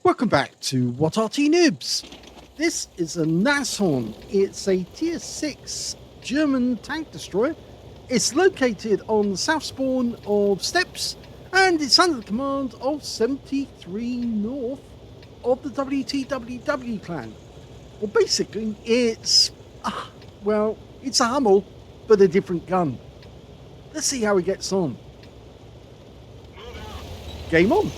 Welcome back to What Arty Noobs. This is a Nashorn. It's a tier 6 German tank destroyer. It's located on the south spawn of Steppes and it's under the command of 73north of the WTWW clan. Well, basically it's a Hummel but a different gun. Let's see how he gets on. Game on.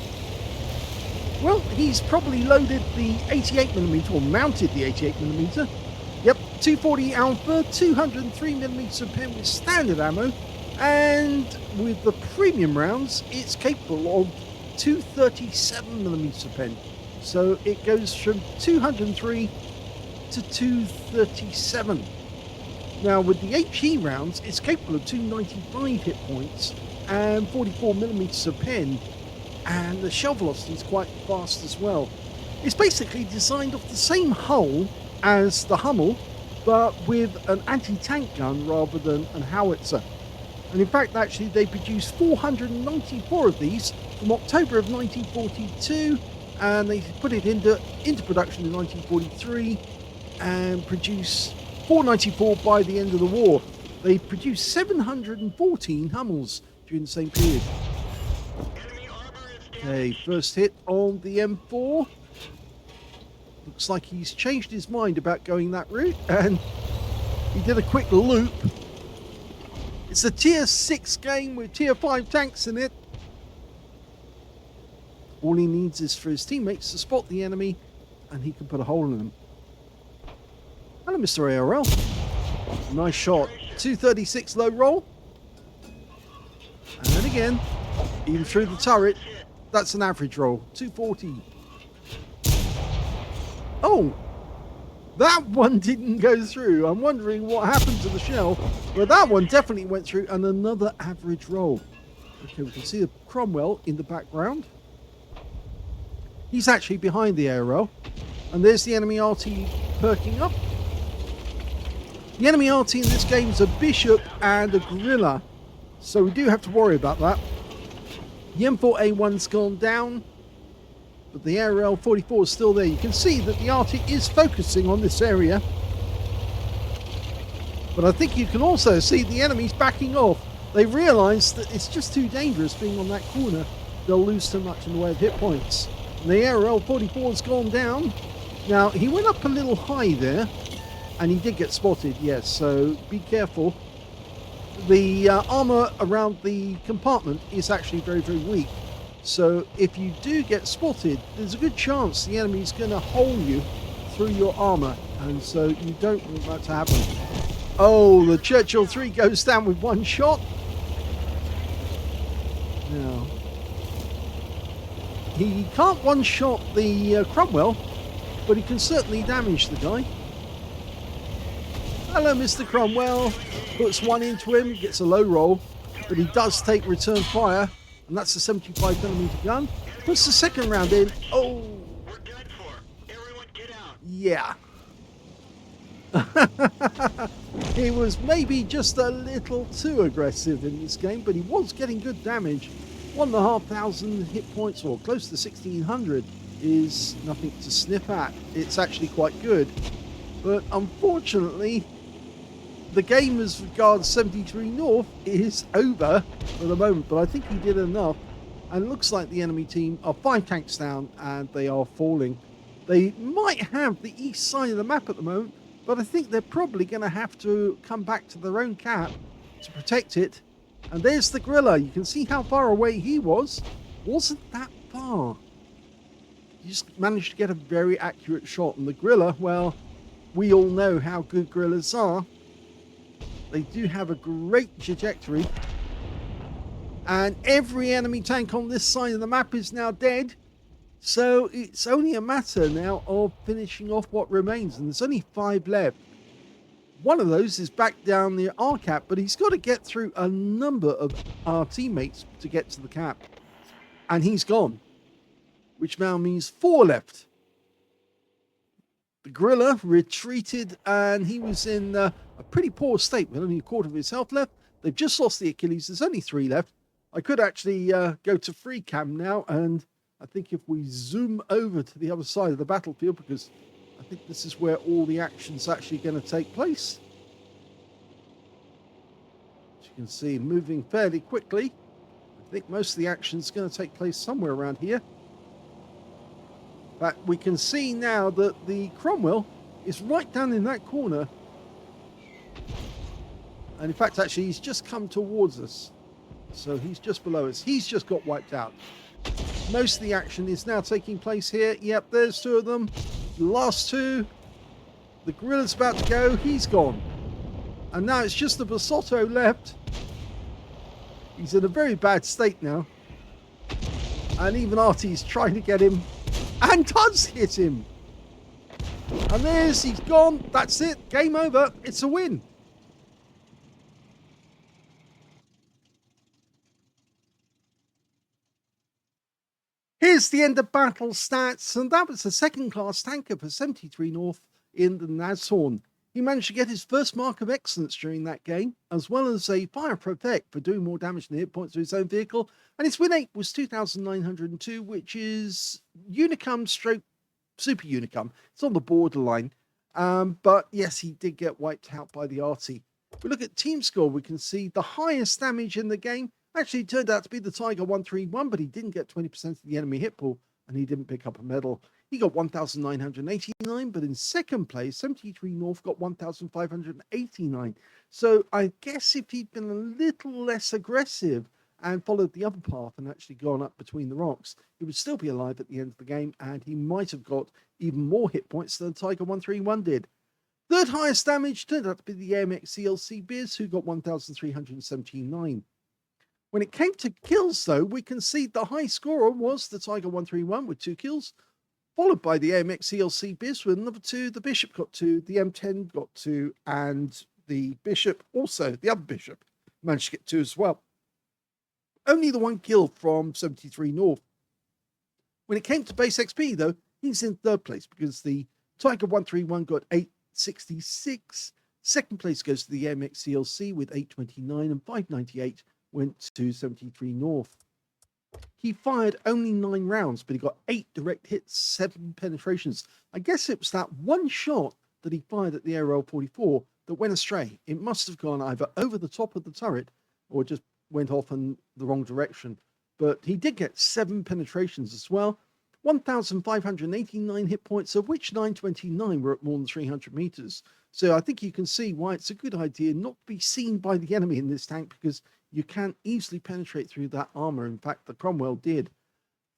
Well, he's probably loaded the 88mm or mounted the 88mm. Yep, 240 Alpha, 203mm pen with standard ammo, and with the premium rounds, it's capable of 237mm pen. So it goes from 203 to 237. Now with the HE rounds, it's capable of 295 hit points and 44mm of pen. And the shell velocity is quite fast as well. It's basically designed off the same hull as the Hummel, but with an anti-tank gun rather than a howitzer. And in fact, actually, they produced 494 of these from October of 1942, and they put it into production in 1943 and produced 494 by the end of the war. They produced 714 Hummels during the same period. Okay, first hit on the M4. Looks like he's changed his mind about going that route, and he did a quick loop. It's a tier 6 game with tier 5 tanks in it. All he needs is for his teammates to spot the enemy, and he can put a hole in them. Hello, Mr. ARL. Nice shot. 236 low roll. And then again, even through the turret. That's an average roll. 240. Oh, that one didn't go through. I'm wondering what happened to the shell. But that one definitely went through, and another average roll. Okay, we can see the Cromwell in the background. He's actually behind the ARL. And there's the enemy Arty perking up. The enemy Arty in this game is a Bishop and a Gorilla. So we do have to worry about that. The M4A1's gone down, but the ARL 44 is still there. You can see that the Arty is focusing on this area. But I think you can also see the enemies backing off. They realise that it's just too dangerous being on that corner. They'll lose too much in the way of hit points. And the ARL 44 has gone down. Now, he went up a little high there, and he did get spotted, yes, so be careful. The armour around the compartment is actually very, very weak. So if you do get spotted, there's a good chance the enemy's going to hole you through your armour. And so you don't want that to happen. Oh, the Churchill 3 goes down with one shot. Now, he can't one-shot the Cromwell, but he can certainly damage the guy. Hello, Mr. Cromwell. Puts one into him, gets a low roll, but he does take return fire, and that's the 75mm gun. Puts the second round in. Oh, we're done for. Everyone get out. Yeah. He was maybe just a little too aggressive in this game, but he was getting good damage. 1,500 hit points, or close to 1,600, is nothing to sniff at. It's actually quite good, but unfortunately, the game as regards 73north is over for the moment, but I think he did enough. And it looks like the enemy team are 5 tanks down and they are falling. They might have the east side of the map at the moment, but I think they're probably going to have to come back to their own cap to protect it. And there's the Gorilla. You can see how far away he was. Wasn't that far. You just managed to get a very accurate shot. And the Gorilla, well, we all know how good Gorillas are. They do have a great trajectory. And every enemy tank on this side of the map is now dead. So it's only a matter now of finishing off what remains. And there's only 5 left. One of those is back down near our cap, but he's got to get through a number of our teammates to get to the cap. And he's gone. Which now means 4 left. The Gorilla retreated, and he was in a pretty poor state with only a quarter of his health left. They've just lost the Achilles. There's only 3 left. I could actually go to free cam now and I think if we zoom over to the other side of the battlefield, because I think this is where all the action's actually going to take place. As you can see, moving fairly quickly. I think most of the action's going to take place somewhere around here. But we can see now that the Cromwell is right down in that corner. And in fact, actually, he's just come towards us. So he's just below us. He's just got wiped out. Most of the action is now taking place here. Yep, there's two of them. The last two. The Guerrilla's about to go. He's gone. And now it's just the Basotto left. He's in a very bad state now. And even Arty's trying to get him. And does hit him. And he's gone. That's it. Game over. It's a win. Here's the end of battle stats, and that was the second-class tanker for 73 North in the Nashorn. He managed to get his first mark of excellence during that game, as well as a fire protect for doing more damage than hit points to his own vehicle, and his win 8 was 2,902, which is Unicum stroke Super Unicum. It's on the borderline, but yes, he did get wiped out by the Arty. If we look at team score, we can see the highest damage in the game actually turned out to be the Tiger 131, but he didn't get 20% of the enemy hit pool, and he didn't pick up a medal. He got 1,989, but in second place, 73 North got 1,589. So I guess if he'd been a little less aggressive and followed the other path and actually gone up between the rocks, he would still be alive at the end of the game, and he might have got even more hit points than Tiger 131 did. Third highest damage turned out to be the AMX CLC Biz, who got 1,379. When it came to kills, though, we can see the high scorer was the Tiger 131 with 2 kills, followed by the AMX CLC Biz with another 2. The Bishop got 2, the M10 got 2, and the Bishop also, the other Bishop, managed to get 2 as well. Only the 1 kill from 73 North. When it came to base XP, though, he's in third place because the Tiger 131 got 866. Second place goes to the AMX CLC with 829, and 598 went to 73 North. He fired only 9 rounds, but he got 8 direct hits, 7 penetrations. I guess it was that one shot that he fired at the ARL 44 that went astray. It must have gone either over the top of the turret or just went off in the wrong direction. But he did get 7 penetrations as well. 1,589 hit points, of which 929 were at more than 300 meters. So I think you can see why it's a good idea not to be seen by the enemy in this tank, because you can easily penetrate through that armor. In fact, the Cromwell did.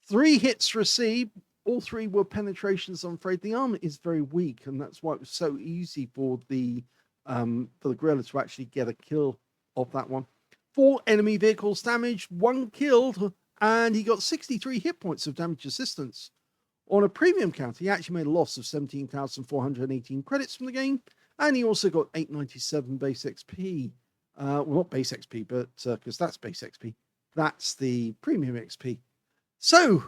3 hits received. All 3 were penetrations. I'm afraid the armor is very weak, and that's why it was so easy for the Guerrilla to actually get a kill off that one. 4 enemy vehicles damaged, 1 killed, and he got 63 hit points of damage assistance. On a premium count, he actually made a loss of 17,418 credits from the game, and he also got 897 base XP. Well, not base XP, but because that's base XP, that's the premium XP. So,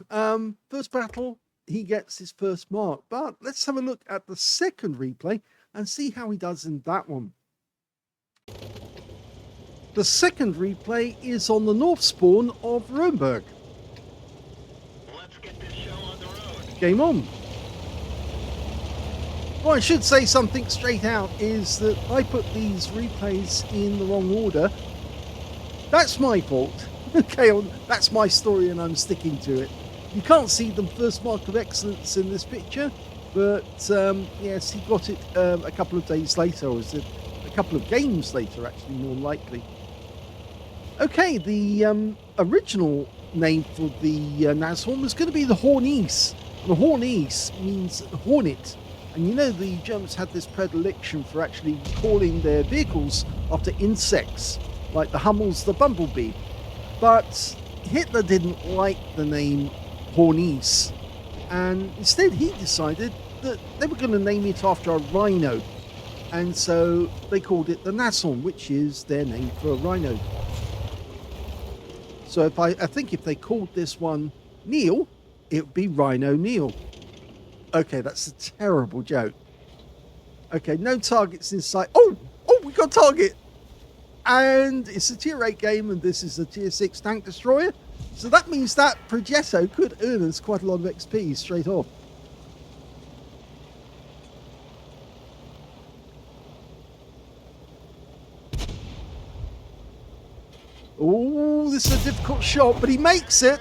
first battle, he gets his first mark. But let's have a look at the second replay and see how he does in that one. The second replay is on the north spawn of Ruinberg. Let's get this show on the road. Game on. Well, I should say something straight out is that I put these replays in the wrong order. That's my fault. Okay, that's my story and I'm sticking to it. You can't see the first mark of excellence in this picture, but yes, he got it a couple of days later, or was it a couple of games later, actually, more likely. Okay, the original name for the Nashorn was going to be the Hornies. The Hornies means hornet. And you know, the Germans had this predilection for actually calling their vehicles after insects, like the Hummel's the bumblebee. But Hitler didn't like the name Hornies, and instead he decided that they were going to name it after a rhino. And so they called it the Nashorn, which is their name for a rhino. So I think if they called this one Neil, it would be Rhino Neil. Okay, that's a terrible joke. Okay, no targets in sight. Oh, we got a target. And it's a tier 8 game, and this is a tier 6 tank destroyer. So that means that Progetto could earn us quite a lot of XP straight off. Oh, this is a difficult shot, but he makes it.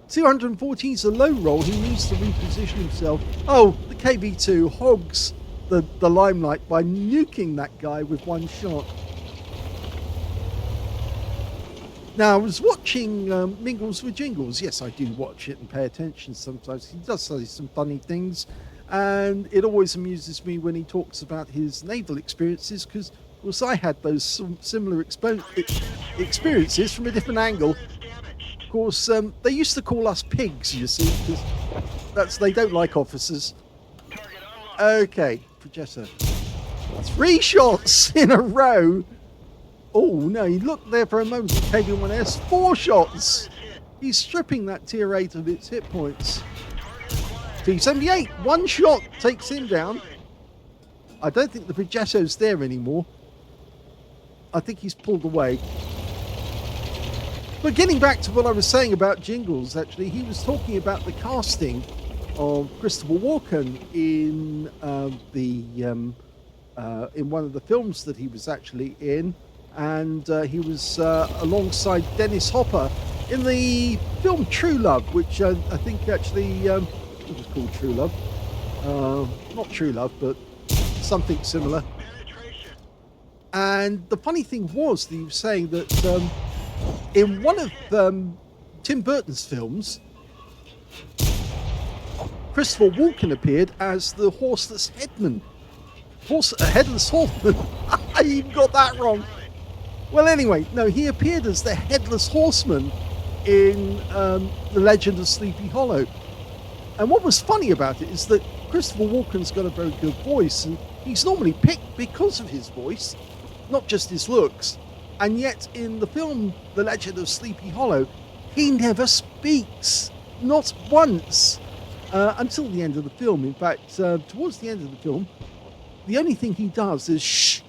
214 is a low roll. He needs to reposition himself. Oh, the KV2 hogs the limelight by nuking that guy with one shot. Now, I was watching Mingles with Jingles. Yes, I do watch it and pay attention sometimes. He does say some funny things, and it always amuses me when he talks about his naval experiences, because, of course, I had those similar experiences from a different angle. Of course, they used to call us pigs, you see, because they don't like officers. Okay, Progetto. 3 shots in a row. Oh, no, he looked there for a moment at KV1S. 4 shots. He's stripping that tier 8 of its hit points. T78, 1 shot takes him down. I don't think the Progetto's there anymore. I think he's pulled away. But getting back to what I was saying about Jingles, actually, he was talking about the casting of Christopher Walken in in one of the films that he was actually in, and he was alongside Dennis Hopper in the film True Love, which I think actually it was called True Love, not True Love, but something similar. And the funny thing was that he was saying that in one of Tim Burton's films, Christopher Walken appeared as the horseless headman. Headless horseman. I even got that wrong. Well, anyway, no, he appeared as the headless horseman in The Legend of Sleepy Hollow. And what was funny about it is that Christopher Walken's got a very good voice, and he's normally picked because of his voice, not just his looks. And yet in the film The Legend of Sleepy Hollow, he never speaks, not once, until the end of the film. In fact, towards the end of the film, the only thing he does is shh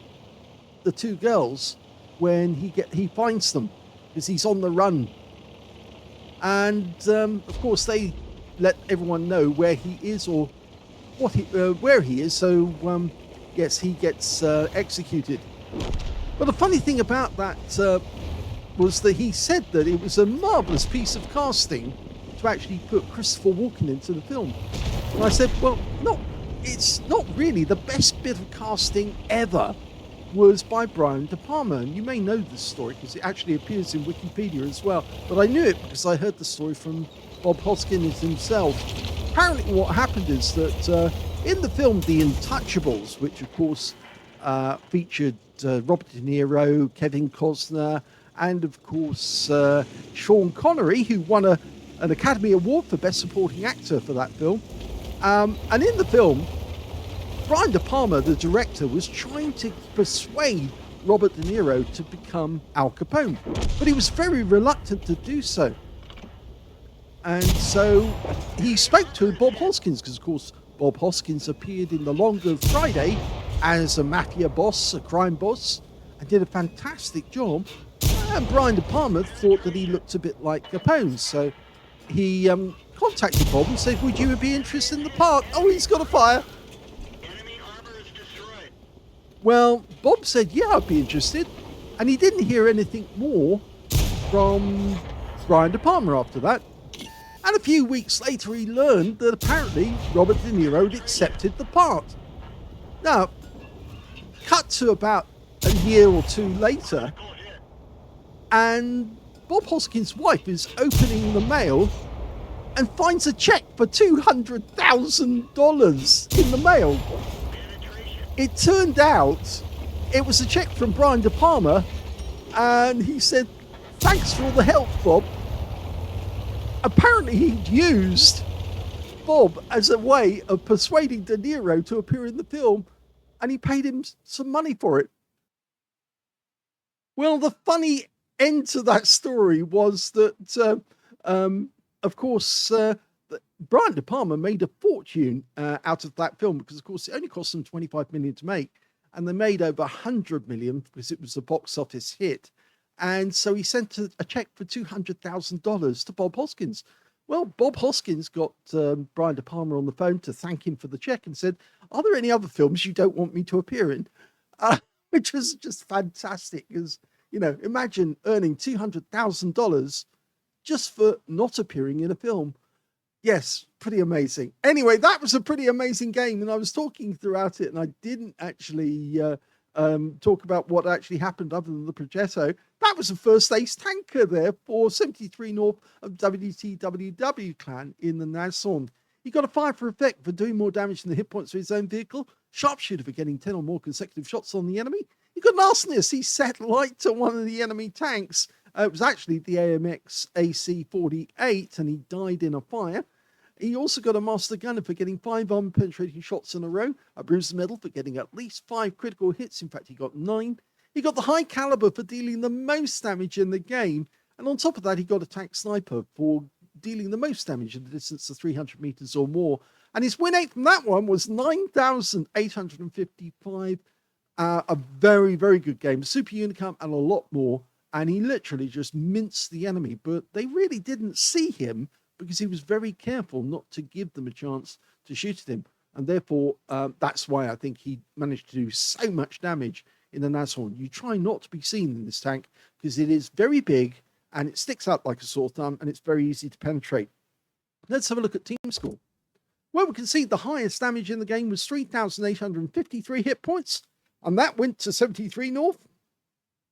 the 2 girls when he finds them, because he's on the run. And of course they let everyone know where he is or where he is, so yes, he gets executed. But the funny thing about that was that he said that it was a marvellous piece of casting to actually put Christopher Walken into the film. And I said, well, it's not really. The best bit of casting ever was by Brian De Palma. And you may know this story because it actually appears in Wikipedia as well. But I knew it because I heard the story from Bob Hoskins himself. Apparently what happened is that in the film The Untouchables, which of course featured Robert De Niro, Kevin Costner, and of course Sean Connery, who won an Academy Award for Best Supporting Actor for that film. And in the film, Brian De Palma, the director, was trying to persuade Robert De Niro to become Al Capone, but he was very reluctant to do so. And so he spoke to Bob Hoskins, because of course Bob Hoskins appeared in The Long Good Friday as a mafia boss, a crime boss, and did a fantastic job. And Brian De Palma thought that he looked a bit like Capone, so he contacted Bob and said, would you be interested in the part? Oh, he's got a fire. Enemy armor is destroyed. Well, Bob said, yeah, I'd be interested. And he didn't hear anything more from Brian De Palma after that. And a few weeks later, he learned that apparently Robert De Niro had accepted the part. Now, cut to about a year or 2 later, and Bob Hoskins' wife is opening the mail and finds a check for $200,000 in the mail. It turned out it was a check from Brian De Palma, and he said, thanks for all the help, Bob. Apparently he'd used Bob as a way of persuading De Niro to appear in the film, and he paid him some money for it. Well, the funny end to that story was that, of course, Brian De Palma made a fortune out of that film, because, of course, it only cost them $25 million to make, and they made over $100 million because it was a box office hit. And so he sent a check for $200,000 to Bob Hoskins. Well, Bob Hoskins got Brian De Palma on the phone to thank him for the check and said, "Are there any other films you don't want me to appear in?" Which was just fantastic. Because, imagine earning $200,000 just for not appearing in a film. Yes, pretty amazing. Anyway, that was a pretty amazing game, and I was talking throughout it, and I didn't actually talk about what actually happened other than the Progetto. That was the first ace tanker there for 73 North of WTWW clan in the Nashorn. He got a 5 for effect for doing more damage than the hit points of his own vehicle, sharpshooter for getting 10 or more consecutive shots on the enemy. He got an arsonist. He set light to one of the enemy tanks. It was actually the AMX AC-48, and he died in a fire. He also got a master gunner for getting 5 armor-penetrating shots in a row, a bruiser medal for getting at least 5 critical hits. In fact, he got 9. He got the high caliber for dealing the most damage in the game, and on top of that, he got a tank sniper for dealing the most damage in the distance of 300 meters or more. And his win rate from that one was 9,855. A very, very good game. Super Unicum and a lot more. And he literally just minced the enemy, but they really didn't see him because he was very careful not to give them a chance to shoot at him. And therefore, that's why I think he managed to do so much damage in the Nashorn. You try not to be seen in this tank because it is very big and it sticks out like a sore thumb and it's very easy to penetrate. Let's have a look at team score. Well, we can see the highest damage in the game was 3,853 hit points, and that went to 73 North.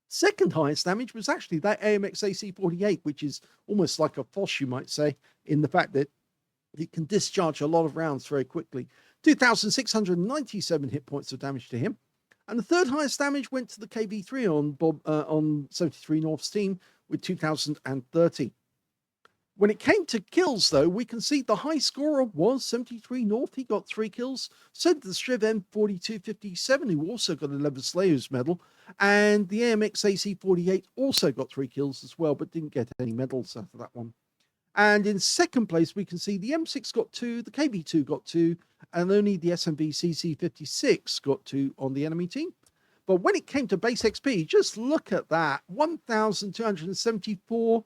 Second highest damage was actually that AMX AC-48, which is almost like a Foss, you might say, in the fact that it can discharge a lot of rounds very quickly. 2,697 hit points of damage to him. And the third highest damage went to the KV-3 on 73 North's team with 2,030. When it came to kills, though, we can see the high scorer was 73 North. He got 3 kills. So did the Striv M4257, who also got 11 Slayer's medal. And the AMX AC-48 also got 3 kills as well, but didn't get any medals after that one. And in second place, we can see the M6 got 2, the KV-2 got 2, and only the SMB CC-56 got 2 on the enemy team. But when it came to base XP, just look at that, 1,274.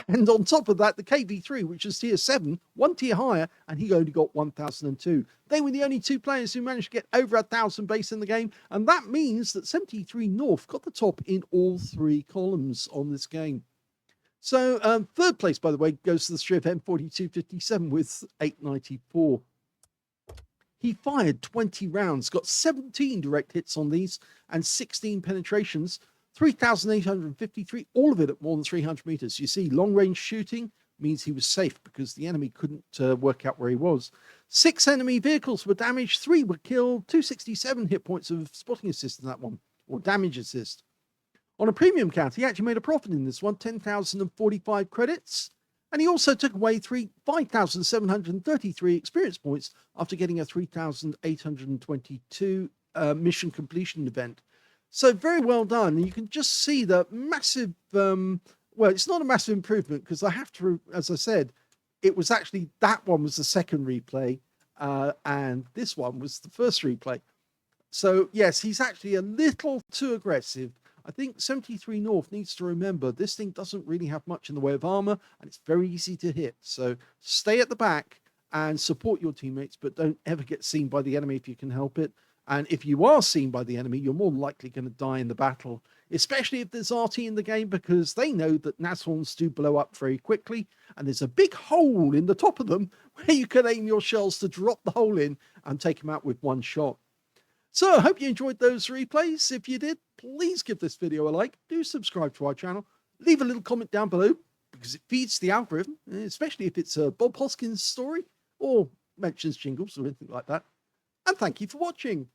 And on top of that, the KV-3, which is tier 7, 1 tier higher, and he only got 1,002. They were the only 2 players who managed to get over 1,000 base in the game, and that means that 73 North got the top in all 3 columns on this game. So third place, by the way, goes to the Striv M4257 with 894. He fired 20 rounds, got 17 direct hits on these, and 16 penetrations. 3,853, all of it at more than 300 meters. You see, long-range shooting means he was safe because the enemy couldn't work out where he was. 6 enemy vehicles were damaged, 3 were killed, 267 hit points of spotting assist in that one, or damage assist. On a premium count, he actually made a profit in this one, 10,045 credits, and he also took away 5,733 experience points after getting a 3,822 mission completion event. So very well done. And you can just see the massive, well, it's not a massive improvement because I have to, as I said, it was actually, that one was the second replay and this one was the first replay. So yes, he's actually a little too aggressive. I think 73 North needs to remember this thing doesn't really have much in the way of armor and it's very easy to hit. So stay at the back and support your teammates, but don't ever get seen by the enemy if you can help it. And if you are seen by the enemy, you're more likely going to die in the battle, especially if there's Arty in the game, because they know that Nashorns do blow up very quickly. And there's a big hole in the top of them where you can aim your shells to drop the hole in and take them out with one shot. So I hope you enjoyed those replays. If you did, please give this video a like. Do subscribe to our channel. Leave a little comment down below because it feeds the algorithm, especially if it's a Bob Hoskins story or mentions jingles or anything like that. And thank you for watching.